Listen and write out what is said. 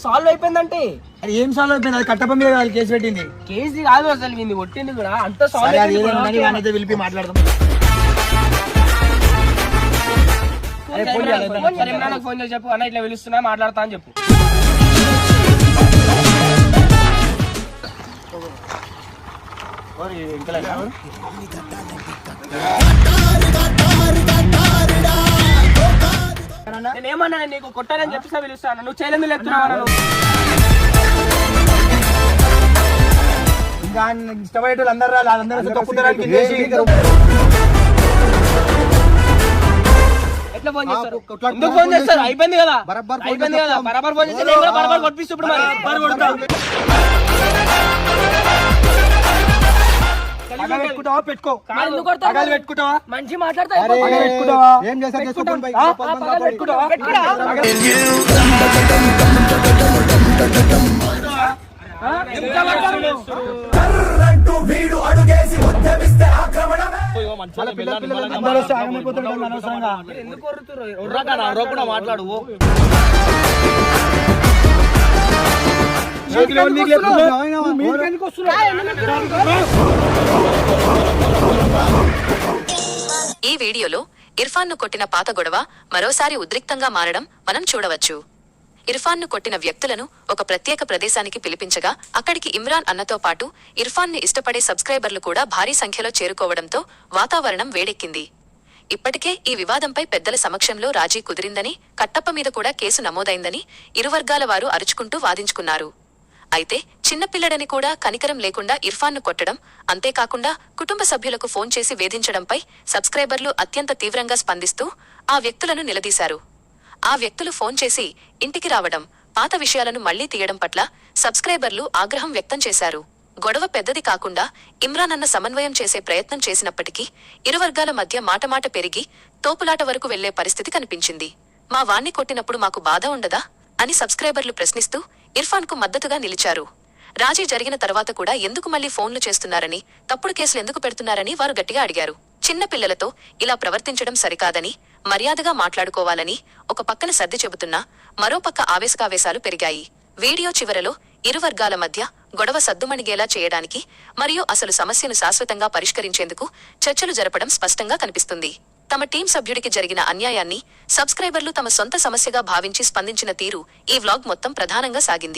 Solve అయిపోయిందంటే అది ఏం సాల్వ్ అయిపోయింది? అది కట్టప్ప మీద కాదు కేసు పెట్టింది. కేసు కాదు అసలు వింది కొట్టింది కూడా అంత సాల్వ్ అయిపోయింది. పిలిపి మాట్లాడదాం. ఫోన్ చేసి చెప్పు అన్న ఇట్లా పిలుస్తున్నా మాట్లాడతా అని చెప్పు. నేనేమన్నా నీకు కొట్టాలని చెప్పేసా పిలుస్తాను, నువ్వు చేయలేదు చెప్తున్నావు. ఇంకా ఇష్టపడే వాళ్ళు అందరూ వాళ్ళందరూ తొక్కుతారు. ఎట్లా ఫోన్ చేస్తారు? ఎందుకు ఫోన్ చేస్తారు? అయిపోయింది కదా, అయిపోయింది కదా. బరాబర్ ఫోన్ చేస్తే నేను కూడా బరాబర్ కొట్టిస్తూ ఇప్పుడు పెట్టుకుంటావా? మంచి మాట్లాడతా ఏం చేస్తా మాట్లాడు. ఈ వీడియోలో ఇర్ఫాన్ ను కొట్టిన పాత గొడవ మరోసారి ఉద్రిక్తంగా మారడం మనం చూడవచ్చు. ఇర్ఫాన్ ను కొట్టిన వ్యక్తులను ఒక ప్రత్యేక ప్రదేశానికి పిలిపించగా అక్కడికి ఇమ్రాన్ అన్నతో పాటు ఇర్ఫాన్ ని ఇష్టపడే సబ్స్క్రైబర్లు కూడా భారీ సంఖ్యలో చేరుకోవడంతో వాతావరణం వేడెక్కింది. ఇప్పటికే ఈ వివాదంపై పెద్దల సమక్షంలో రాజీ కుదిరిందని, కట్టప్ప మీద కూడా కేసు నమోదైందని ఇరు వర్గాల వారు అరుచుకుంటూ వాదించుకున్నారు. అయితే చిన్నపిల్లడని కూడా కనికరం లేకుండా ఇర్ఫాన్ ను కొట్టడం, అంతేకాకుండా కుటుంబ సభ్యులకు ఫోన్ చేసి వేధించడంపై సబ్స్క్రైబర్లు అత్యంత తీవ్రంగా స్పందిస్తూ ఆ వ్యక్తులను నిలదీశారు. ఆ వ్యక్తులు ఫోన్ చేసి ఇంటికి రావడం, పాత విషయాలను మళ్లీ తీయడం పట్ల సబ్స్క్రైబర్లు ఆగ్రహం వ్యక్తం చేశారు. గొడవ పెద్దది కాకుండా ఇమ్రాన్ అన్న సమన్వయం చేసే ప్రయత్నం చేసినప్పటికీ ఇరు వర్గాల మధ్య మాటమాట పెరిగి తోపులాట వరకు వెళ్లే పరిస్థితి కనిపించింది. మా వాణ్ణి కొట్టినప్పుడు మాకు బాధ ఉండదా అని సబ్స్క్రైబర్లు ప్రశ్నిస్తూ ఇర్ఫాన్ కు మద్దతుగా నిలిచారు. రాజీ జరిగిన తర్వాత కూడా ఎందుకు మళ్లీ ఫోన్లు చేస్తున్నారని, తప్పుడు కేసులు ఎందుకు పెడుతున్నారని వారు గట్టిగా అడిగారు. చిన్న పిల్లలతో ఇలా ప్రవర్తించడం సరికాదని, మర్యాదగా మాట్లాడుకోవాలని ఒక పక్కన సర్ది చెబుతున్నా మరోపక్క ఆవేశకావేశాలు పెరిగాయి. వీడియో చివరలో ఇరు వర్గాల మధ్య గొడవ సద్దుమణిగేలా చేయడానికి మరియు అసలు సమస్యను శాశ్వతంగా పరిష్కరించేందుకు చర్చలు జరపడం స్పష్టంగా కనిపిస్తుంది. తమ టీం సభ్యుడికి జరిగిన అన్యాయాన్ని సబ్స్క్రైబర్లు తమ సొంత సమస్యగా భావించి స్పందించిన తీరు ఈ వ్లాగ్ మొత్తం ప్రధానంగా సాగింది.